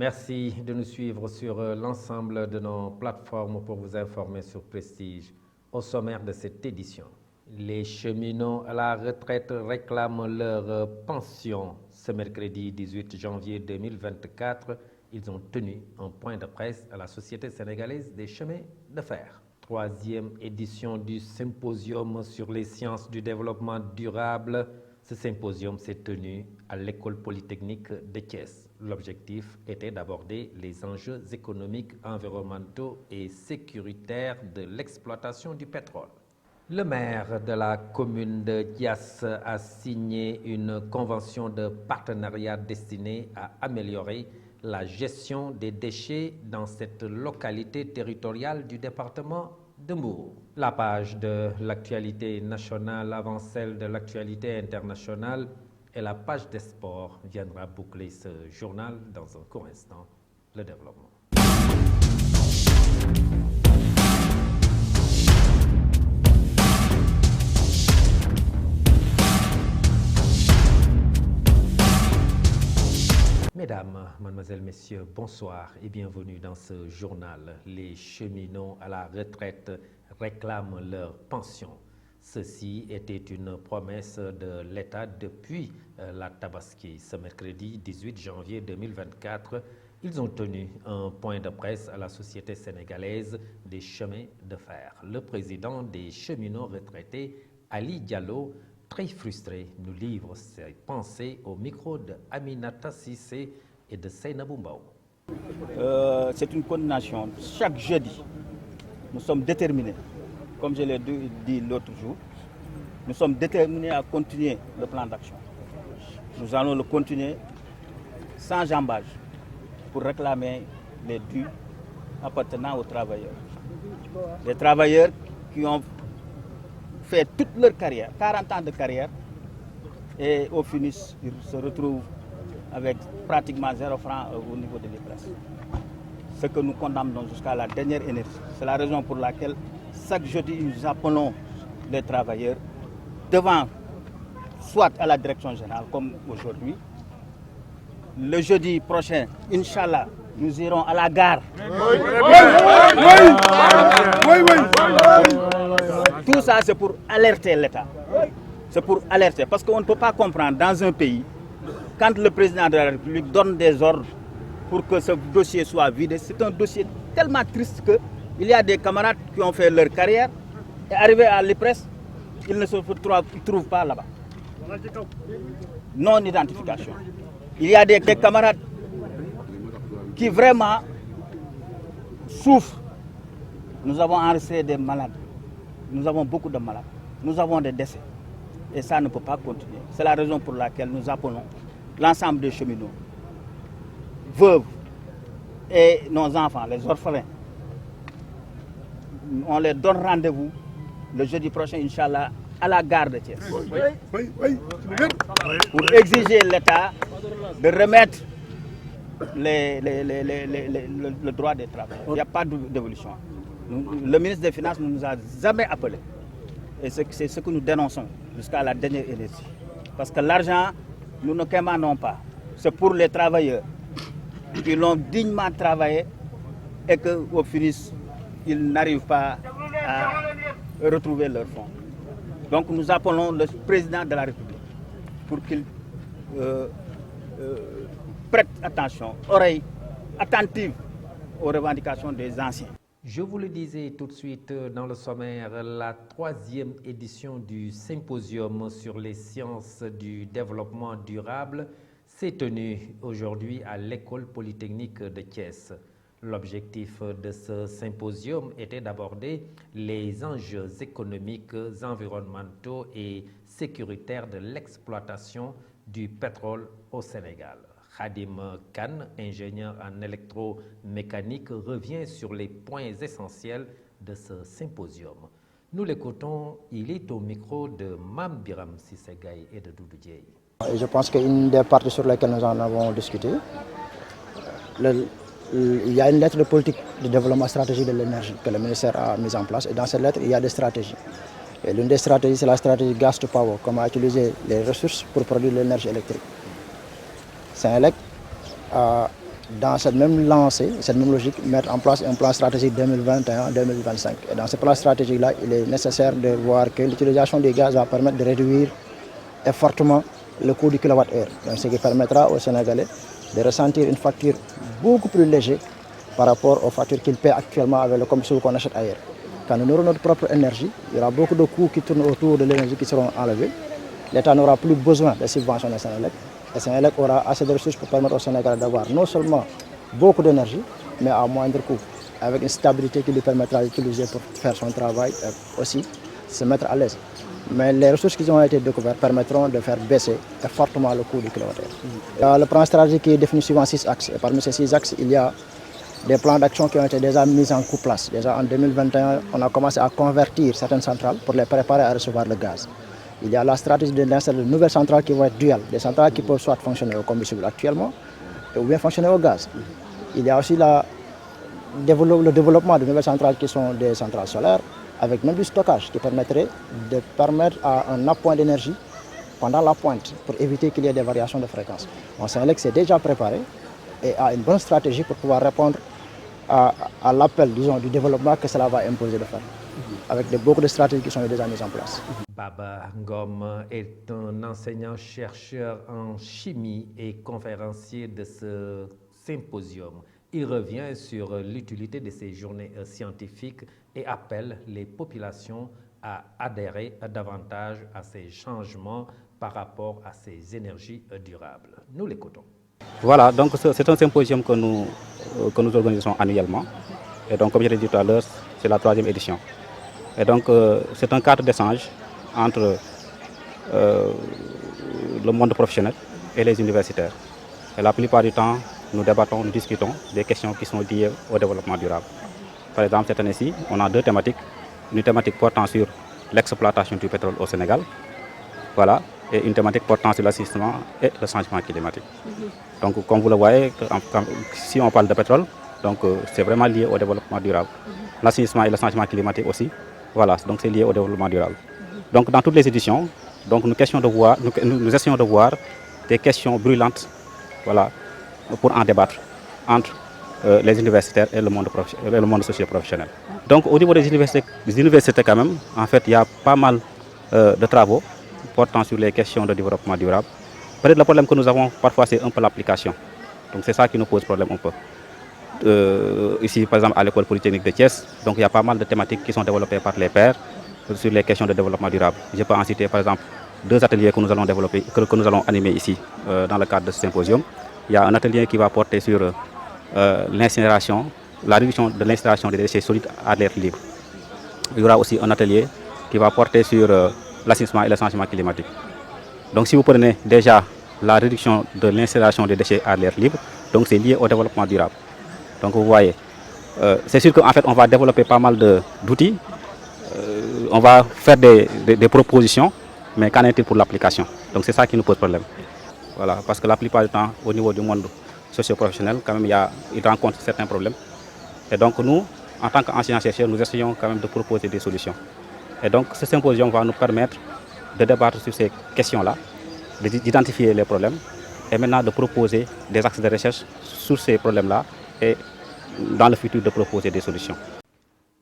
Merci de nous suivre sur l'ensemble de nos plateformes pour vous informer sur Prestige. Au sommaire de cette édition, les cheminots à la retraite réclament leur pension. Ce mercredi 18 janvier 2024, ils ont tenu un point de presse à la Société sénégalaise des chemins de fer. Troisième édition du symposium sur les sciences du développement durable. Ce symposium s'est tenu à l'École polytechnique de Thiès. L'objectif était d'aborder les enjeux économiques, environnementaux et sécuritaires de l'exploitation du pétrole. Le maire de la commune de Diass a signé une convention de partenariat destinée à améliorer la gestion des déchets dans cette localité territoriale du département de Mbour. La page de l'actualité nationale avant celle de l'actualité internationale et la page des sports viendra boucler ce journal dans un court instant. Le développement. Mesdames, Mademoiselles, Messieurs, bonsoir et bienvenue dans ce journal. Les cheminots à la retraite réclament leur pension. Ceci était une promesse de l'État depuis la Tabaski. Ce mercredi 18 janvier 2024, ils ont tenu un point de presse à la Société sénégalaise des chemins de fer. Le président des cheminots retraités, Ali Diallo, très frustré, nous livre ses pensées au micro de Aminata Sissé et de Seynabou Mbaw. C'est une condamnation. Chaque jeudi, nous sommes déterminés, comme je l'ai dit l'autre jour, nous sommes déterminés à continuer le plan d'action. Nous allons le continuer sans jambage pour réclamer les dus appartenant aux travailleurs. Les travailleurs qui ont fait toute leur carrière, 40 ans de carrière, et au finish, ils se retrouvent avec pratiquement 0 franc au niveau de l'IPRES. Ce que nous condamnons jusqu'à la dernière énergie. C'est la raison pour laquelle chaque jeudi, nous appelons les travailleurs devant, soit à la direction générale, comme aujourd'hui. Le jeudi prochain, Inch'Allah, nous irons à la gare. Tout ça, c'est pour alerter l'État. C'est pour alerter. Parce qu'on ne peut pas comprendre dans un pays, quand le président de la République donne des ordres pour que ce dossier soit vidé, c'est un dossier tellement triste qu'il y a des camarades qui ont fait leur carrière et arrivés à l'IPRES, ils ne se trouvent pas là-bas. Non-identification. Il y a des camarades qui vraiment souffrent. Nous avons enregistré des malades. Nous avons beaucoup de malades. Nous avons des décès. Et ça ne peut pas continuer. C'est la raison pour laquelle nous appelons l'ensemble des cheminots, veuves et nos enfants, les orphelins. On les donne rendez-vous le jeudi prochain, Inch'Allah, à la gare de Thiès. Pour exiger l'État de remettre le droit des travailleurs. Il n'y a pas d'évolution. Le ministre des Finances ne nous a jamais appelés. Et c'est ce que nous dénonçons jusqu'à la dernière énergie. Parce que l'argent, nous ne commandons pas. C'est pour les travailleurs qui l'ont dignement travaillé et qu'au finish, ils n'arrivent pas à retrouver leurs fonds. Donc nous appelons le président de la République pour qu'il prête attention, oreille attentive aux revendications des anciens. Je vous le disais tout de suite dans le sommaire, la troisième édition du symposium sur les sciences du développement durable s'est tenue aujourd'hui à l'École polytechnique de Thiès. L'objectif de ce symposium était d'aborder les enjeux économiques, environnementaux et sécuritaires de l'exploitation du pétrole au Sénégal. Khadim Khan, ingénieur en électromécanique, revient sur les points essentiels de ce symposium. Nous l'écoutons, il est au micro de Mam Biram Sissegay et de Doudou Dieye. Je pense qu'une des parties sur lesquelles nous en avons discuté, il y a une lettre de politique de développement stratégique de l'énergie que le ministère a mise en place, et dans cette lettre, il y a des stratégies. Et l'une des stratégies, c'est la stratégie gas to power, comment utiliser les ressources pour produire l'énergie électrique. Senelec a dans cette même lancée, cette même logique, mettre en place un plan stratégique 2021-2025. Et dans ce plan stratégique-là, il est nécessaire de voir que l'utilisation du gaz va permettre de réduire fortement le coût du kilowattheure. Donc, ce qui permettra aux Sénégalais de ressentir une facture beaucoup plus légère par rapport aux factures qu'ils paient actuellement avec le combustible qu'on achète ailleurs. Quand nous aurons notre propre énergie, il y aura beaucoup de coûts qui tournent autour de l'énergie qui seront enlevés. L'État n'aura plus besoin de subventions de Sénélec. Et Sénélec aura assez de ressources pour permettre aux Sénégalais d'avoir non seulement beaucoup d'énergie, mais à moindre coût, avec une stabilité qui lui permettra d'utiliser pour faire son travail et aussi se mettre à l'aise. Mais les ressources qui ont été découvertes permettront de faire baisser fortement le coût du kilowattheure. Le plan stratégique qui est défini suivant 6 axes. Et parmi ces 6 axes, il y a des plans d'action qui ont été déjà mis en place. Déjà en 2021, on a commencé à convertir certaines centrales pour les préparer à recevoir le gaz. Il y a la stratégie de l'installation de nouvelles centrales qui vont être duales, des centrales qui peuvent soit fonctionner au combustible actuellement ou bien fonctionner au gaz. Il y a aussi le développement de nouvelles centrales qui sont des centrales solaires, avec même du stockage qui permettrait de permettre à un appoint d'énergie pendant la pointe pour éviter qu'il y ait des variations de fréquence. Sénélec s'est déjà préparé et a une bonne stratégie pour pouvoir répondre à l'appel, disons, du développement que cela va imposer de faire, avec beaucoup de stratégies qui sont déjà mises en place. Baba Ngom est un enseignant-chercheur en chimie et conférencier de ce symposium. Il revient sur l'utilité de ces journées scientifiques et appelle les populations à adhérer davantage à ces changements par rapport à ces énergies durables. Nous l'écoutons. Voilà, donc c'est un symposium que nous organisons annuellement. Et donc, comme je l'ai dit tout à l'heure, c'est la 3e édition. Et donc, c'est un cadre d'échange entre le monde professionnel et les universitaires. Et la plupart du temps, nous débattons, nous discutons des questions qui sont liées au développement durable. Par exemple, cette année-ci, on a 2 thématiques. Une thématique portant sur l'exploitation du pétrole au Sénégal. Voilà. Et une thématique portant sur l'assistement et le changement climatique. Donc, comme vous le voyez, si on parle de pétrole, donc c'est vraiment lié au développement durable. L'assainissement et le changement climatique aussi, voilà, donc c'est lié au développement durable. Donc, dans toutes les éditions, donc nous essayons de voir des questions brûlantes, voilà, pour en débattre entre les universitaires et le monde socio-professionnel. Donc, au niveau des universités quand même, en fait, il y a pas mal de travaux portant sur les questions de développement durable. Peut-être le problème que nous avons parfois, c'est un peu l'application. Donc c'est ça qui nous pose problème un peu. Ici, par exemple, à l'école polytechnique de Thiès, donc il y a pas mal de thématiques qui sont développées par les pairs sur les questions de développement durable. Je peux en citer par exemple 2 ateliers que nous allons développer, que nous allons animer ici dans le cadre de ce symposium. Il y a un atelier qui va porter sur l'incinération, la réduction de l'incinération des déchets solides à l'air libre. Il y aura aussi un atelier qui va porter sur l'assainissement et le changement climatique. Donc si vous prenez déjà la réduction de l'incinération des déchets à l'air libre, donc c'est lié au développement durable. Donc vous voyez, c'est sûr qu'en fait on va développer pas mal d'outils, on va faire des propositions, mais qu'en est-il pour l'application? Donc c'est ça qui nous pose problème. Voilà, parce que la plupart du temps, au niveau du monde socio-professionnel, quand même, il rencontre certains problèmes. Et donc nous, en tant qu'enseignants-chercheurs, nous essayons quand même de proposer des solutions. Et donc ce symposium va nous permettre de débattre sur ces questions-là, d'identifier les problèmes et maintenant de proposer des axes de recherche sur ces problèmes-là et dans le futur de proposer des solutions.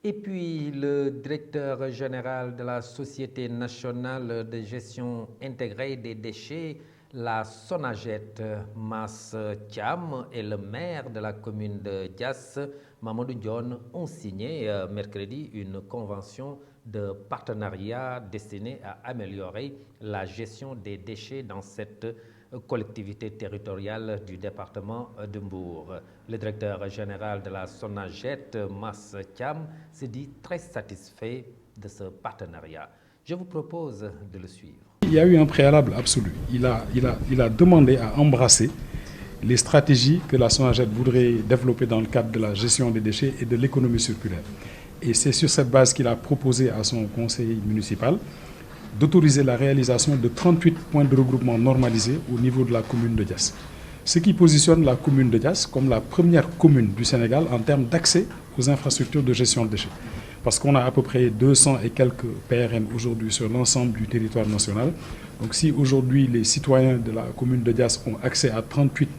Et puis le directeur général de la Société nationale de gestion intégrée des déchets, la Sonaget, Mass Thiam, et le maire de la commune de Diass, Mamadou Ndione, ont signé mercredi une convention de partenariat destiné à améliorer la gestion des déchets dans cette collectivité territoriale du département de Mbour. Le directeur général de la Sonaget, Mass Thiam, se dit très satisfait de ce partenariat. Je vous propose de le suivre. Il y a eu un préalable absolu. Il a demandé à embrasser les stratégies que la Sonaget voudrait développer dans le cadre de la gestion des déchets et de l'économie circulaire. Et c'est sur cette base qu'il a proposé à son conseil municipal d'autoriser la réalisation de 38 points de regroupement normalisés au niveau de la commune de Diass. Ce qui positionne la commune de Diass comme la première commune du Sénégal en termes d'accès aux infrastructures de gestion de déchets. Parce qu'on a à peu près 200 et quelques PRN aujourd'hui sur l'ensemble du territoire national. Donc si aujourd'hui les citoyens de la commune de Diass ont accès à 38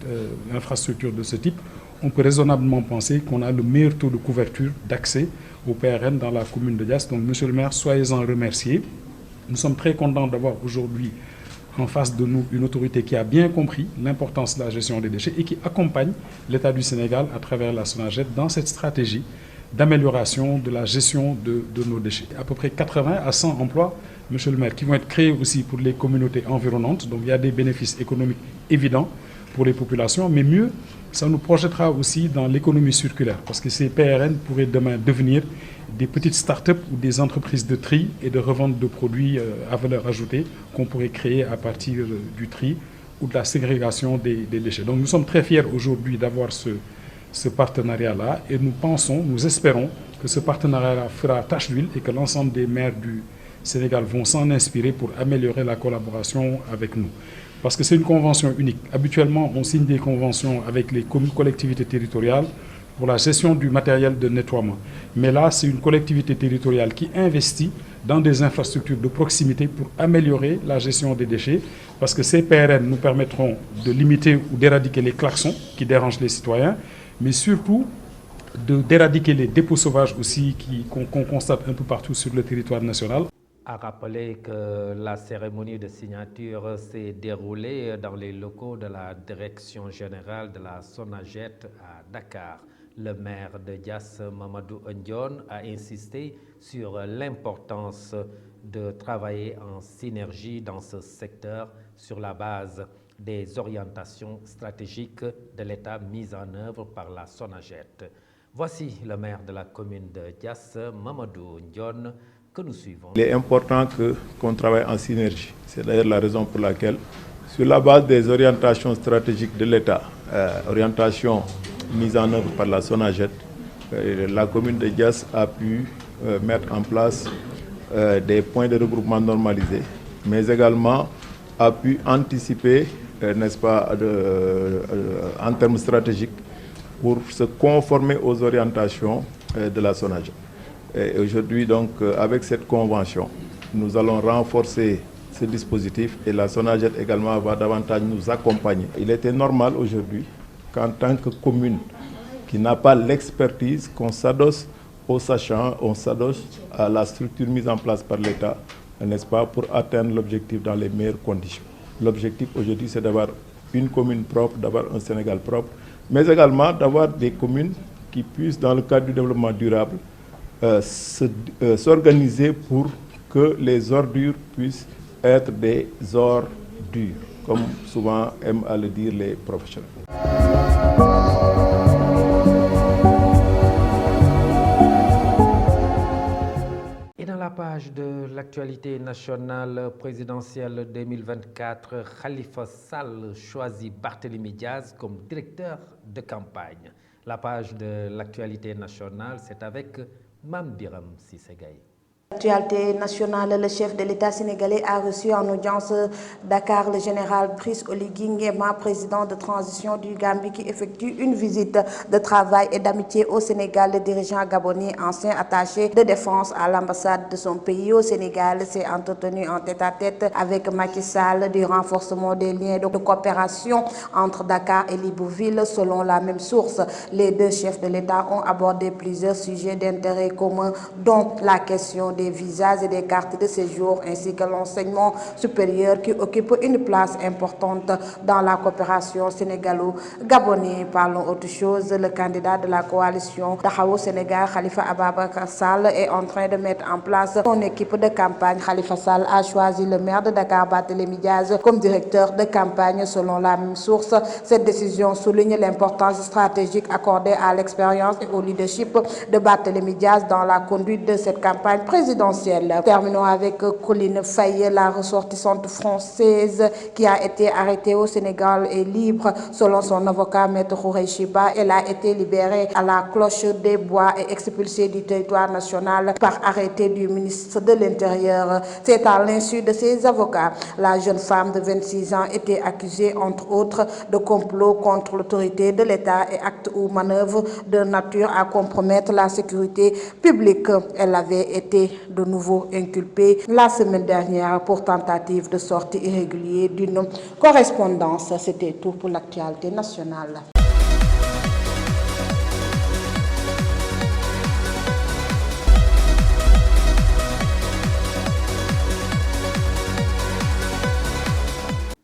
infrastructures de ce type, on peut raisonnablement penser qu'on a le meilleur taux de couverture d'accès au PRN dans la commune de Diass. Donc monsieur le maire, soyez-en remerciés. Nous sommes très contents d'avoir aujourd'hui en face de nous une autorité qui a bien compris l'importance de la gestion des déchets et qui accompagne l'État du Sénégal à travers la SONAGED dans cette stratégie d'amélioration de la gestion de nos déchets. À peu près 80 à 100 emplois, monsieur le maire, qui vont être créés aussi pour les communautés environnantes. Donc il y a des bénéfices économiques évidents pour les populations, mais mieux, ça nous projettera aussi dans l'économie circulaire, parce que ces PRN pourraient demain devenir des petites start-up ou des entreprises de tri et de revente de produits à valeur ajoutée qu'on pourrait créer à partir du tri ou de la ségrégation des déchets. Donc nous sommes très fiers aujourd'hui d'avoir ce partenariat-là et nous espérons que ce partenariat fera tache d'huile et que l'ensemble des maires du Sénégal vont s'en inspirer pour améliorer la collaboration avec nous. Parce que c'est une convention unique. Habituellement, on signe des conventions avec les collectivités territoriales pour la gestion du matériel de nettoiement. Mais là, c'est une collectivité territoriale qui investit dans des infrastructures de proximité pour améliorer la gestion des déchets, parce que ces PRN nous permettront de limiter ou d'éradiquer les klaxons qui dérangent les citoyens, mais surtout d'éradiquer les dépôts sauvages aussi qu'on constate un peu partout sur le territoire national. À rappeler que la cérémonie de signature s'est déroulée dans les locaux de la Direction générale de la SONAGED à Dakar. Le maire de Diass, Mamadou Ndione, a insisté sur l'importance de travailler en synergie dans ce secteur sur la base des orientations stratégiques de l'État mises en œuvre par la SONAGED. Voici le maire de la commune de Diass, Mamadou Ndione, que nous suivons. Il est important qu'on travaille en synergie. C'est d'ailleurs la raison pour laquelle, sur la base des orientations stratégiques de l'État, orientations mises en œuvre par la SONAGED, la commune de Diass a pu mettre en place des points de regroupement normalisés, mais également a pu anticiper, n'est-ce pas, en termes stratégiques, pour se conformer aux orientations de la SONAGED. Et aujourd'hui, donc, avec cette convention, nous allons renforcer ce dispositif et la SONAGED également va davantage nous accompagner. Il était normal aujourd'hui qu'en tant que commune qui n'a pas l'expertise, qu'on s'adosse aux sachants, on s'adosse à la structure mise en place par l'État, n'est-ce pas, pour atteindre l'objectif dans les meilleures conditions. L'objectif aujourd'hui, c'est d'avoir une commune propre, d'avoir un Sénégal propre, mais également d'avoir des communes qui puissent, dans le cadre du développement durable, s'organiser pour que les ordures puissent être des ordures, comme souvent aiment à le dire les professionnels. Et dans la page de l'actualité nationale présidentielle 2024, Khalifa Sall choisit Barthélémy Diaz comme directeur de campagne. La page de l'actualité nationale, c'est avec Mame Biram Cissé Gaye. L'actualité nationale, le chef de l'État sénégalais a reçu en audience Dakar le général Brice Oligui Nguema, président de transition du Gambie, qui effectue une visite de travail et d'amitié au Sénégal. Le dirigeant gabonais, ancien attaché de défense à l'ambassade de son pays au Sénégal, s'est entretenu en tête-à-tête avec Macky Sall du renforcement des liens de coopération entre Dakar et Libreville. Selon la même source, les deux chefs de l'État ont abordé plusieurs sujets d'intérêt commun, dont la question des visas et des cartes de séjour, ainsi que l'enseignement supérieur qui occupe une place importante dans la coopération sénégalo-gabonaise. Parlons autre chose. Le candidat de la coalition Taxawu Sénégal, Khalifa Ababacar Sall, est en train de mettre en place son équipe de campagne. Khalifa Sall a choisi le maire de Dakar, Barthélémy Diaz, comme directeur de campagne. Selon la même source, cette décision souligne l'importance stratégique accordée à l'expérience et au leadership de Barthélémy Diaz dans la conduite de cette campagne présidentielle. Terminons avec Colline Faye, la ressortissante française qui a été arrêtée au Sénégal est libre. Selon son avocat, Maître Khourey Chiba, elle a été libérée à la Cloche des Bois et expulsée du territoire national par arrêté du ministre de l'Intérieur. C'est à l'insu de ses avocats. La jeune femme de 26 ans était accusée, entre autres, de complot contre l'autorité de l'État et actes ou manœuvres de nature à compromettre la sécurité publique. Elle avait été de nouveau inculpé la semaine dernière pour tentative de sortie irrégulière d'une correspondance. C'était tout pour l'actualité nationale.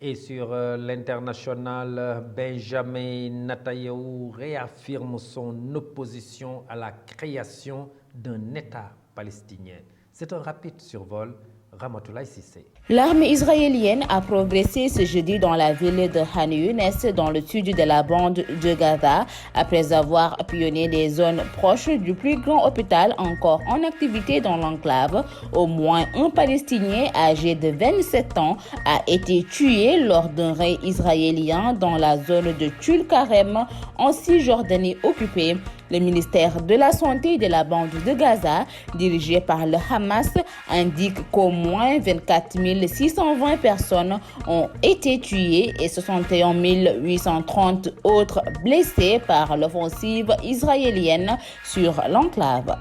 Et sur l'international, Benjamin Netanyahou réaffirme son opposition à la création d'un État palestinien. C'est un rapide survol. Ramatoulaye Sissé. L'armée israélienne a progressé ce jeudi dans la ville de Khan Younes, dans le sud de la bande de Gaza, après avoir pillonné des zones proches du plus grand hôpital encore en activité dans l'enclave. Au moins un Palestinien âgé de 27 ans a été tué lors d'un raid israélien dans la zone de Tulkarem, en Cisjordanie occupée. Le ministère de la Santé de la bande de Gaza, dirigé par le Hamas, indique qu'au moins 24 620 personnes ont été tuées et 61 830 autres blessées par l'offensive israélienne sur l'enclave.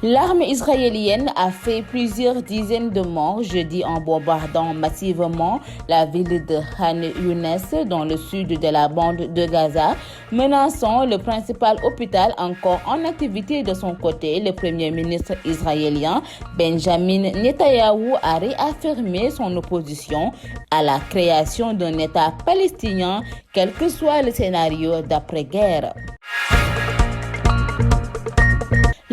L'armée israélienne a fait plusieurs dizaines de morts jeudi en bombardant massivement la ville de Khan Younes dans le sud de la bande de Gaza, menaçant le principal hôpital encore en activité. De son côté. Le premier ministre israélien Benjamin Netanyahou a réaffirmé son opposition à la création d'un État palestinien, quel que soit le scénario d'après-guerre.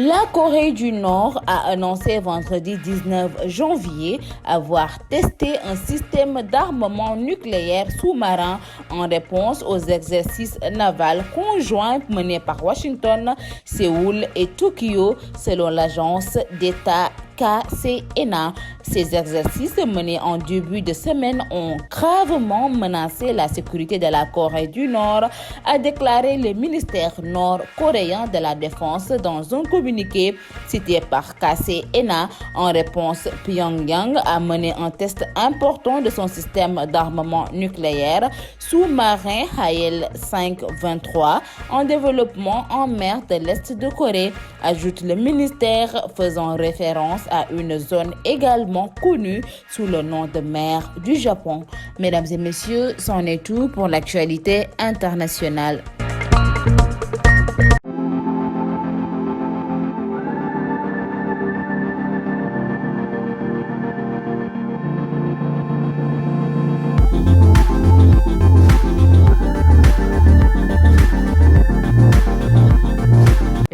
La Corée du Nord a annoncé vendredi 19 janvier avoir testé un système d'armement nucléaire sous-marin en réponse aux exercices navals conjoints menés par Washington, Séoul et Tokyo, selon l'agence d'État KCNA. Ces exercices menés en début de semaine ont gravement menacé la sécurité de la Corée du Nord, a déclaré le ministère nord-coréen de la Défense dans un communiqué cité par KCNA. En réponse, Pyongyang a mené un test important de son système d'armement nucléaire sous-marin HAL-523 en développement en mer de l'Est de Corée, ajoute le ministère, faisant référence à une zone également connue sous le nom de mer du Japon. Mesdames et messieurs, c'en est tout pour l'actualité internationale.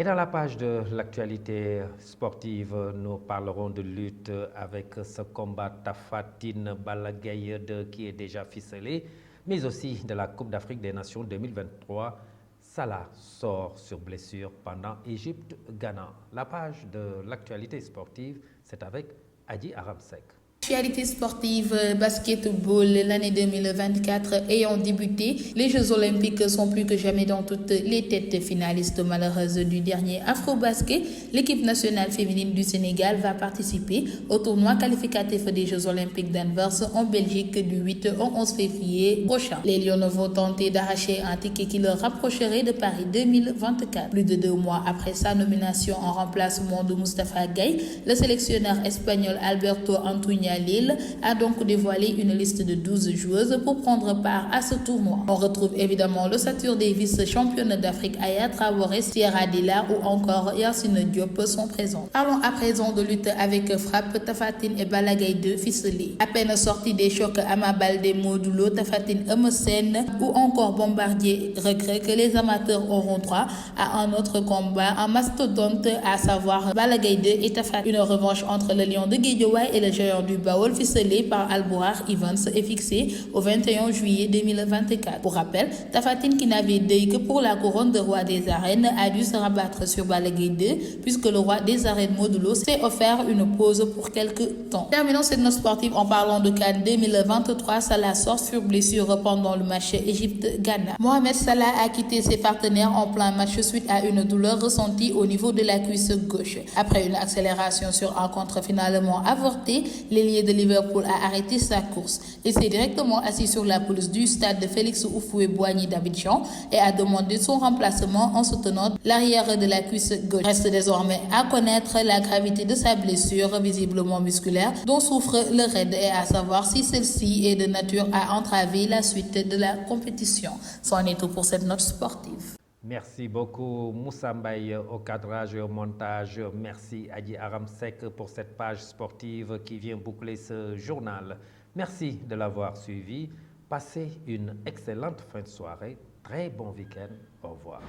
Dans la page de l'actualité sportive, nous parlerons de lutte avec ce combat Tapha Tine Balla Gaye 2 qui est déjà ficelé, mais aussi de la Coupe d'Afrique des Nations 2023. Salah sort sur blessure pendant Égypte-Ghana. La page de l'actualité sportive, c'est avec Adi Aramsek. Actualité sportive, basketball, l'année 2024 ayant débuté, les Jeux Olympiques sont plus que jamais dans toutes les têtes finalistes malheureuses du dernier Afro-Basket. L'équipe nationale féminine du Sénégal va participer au tournoi qualificatif des Jeux Olympiques d'Anvers en Belgique du 8 au 11 février prochain. Les Lions vont tenter d'arracher un ticket qui leur rapprocherait de Paris 2024. Plus de 2 mois après sa nomination en remplacement de Moustapha Gueye, le sélectionneur espagnol Alberto Antuña Lille a donc dévoilé une liste de 12 joueuses pour prendre part à ce tournoi. On retrouve évidemment l'ossature Davis, championne d'Afrique Aya Traoré, Sierra Dilla ou encore Yacine Diop sont présents. Parlons à présent de lutte avec frappe, Tapha Tine et Balla Gaye 2 ficelés. À peine sorti des chocs Ama Baldé, Modou Lô, Tapha Tine, Eumeu Sène ou encore Bombardier Regret que les amateurs auront droit à un autre combat en mastodonte, à savoir Balla Gaye 2 et Tapha Tine. Une revanche entre le lion de Guédiawaye et le géant du Baol ficelé par Alborar Evans est fixé au 21 juillet 2024. Pour rappel, Tapha Tine, qui n'avait d'œil que pour la couronne de roi des arènes, a dû se rabattre sur Balla Gaye 2 puisque le roi des arènes Modou Lô s'est offert une pause pour quelques temps. Terminons cette note sportive en parlant de CAN 2023. Salah sort sur blessure pendant le match Égypte-Ghana. Mohamed Salah a quitté ses partenaires en plein match suite à une douleur ressentie au niveau de la cuisse gauche. Après une accélération sur un contre finalement avorté, les l'ailier de Liverpool a arrêté sa course. Il s'est directement assis sur la pelouse du stade de Félix Houphouët-Boigny d'Abidjan et a demandé son remplacement en soutenant l'arrière de la cuisse gauche. Reste désormais à connaître la gravité de sa blessure visiblement musculaire dont souffre le raid et à savoir si celle-ci est de nature à entraver la suite de la compétition. C'en est tout pour cette note sportive. Merci beaucoup Moussa Mbaye au cadrage et au montage. Merci Adji Aram Seck pour cette page sportive qui vient boucler ce journal. Merci de l'avoir suivi. Passez une excellente fin de soirée. Très bon week-end. Au revoir.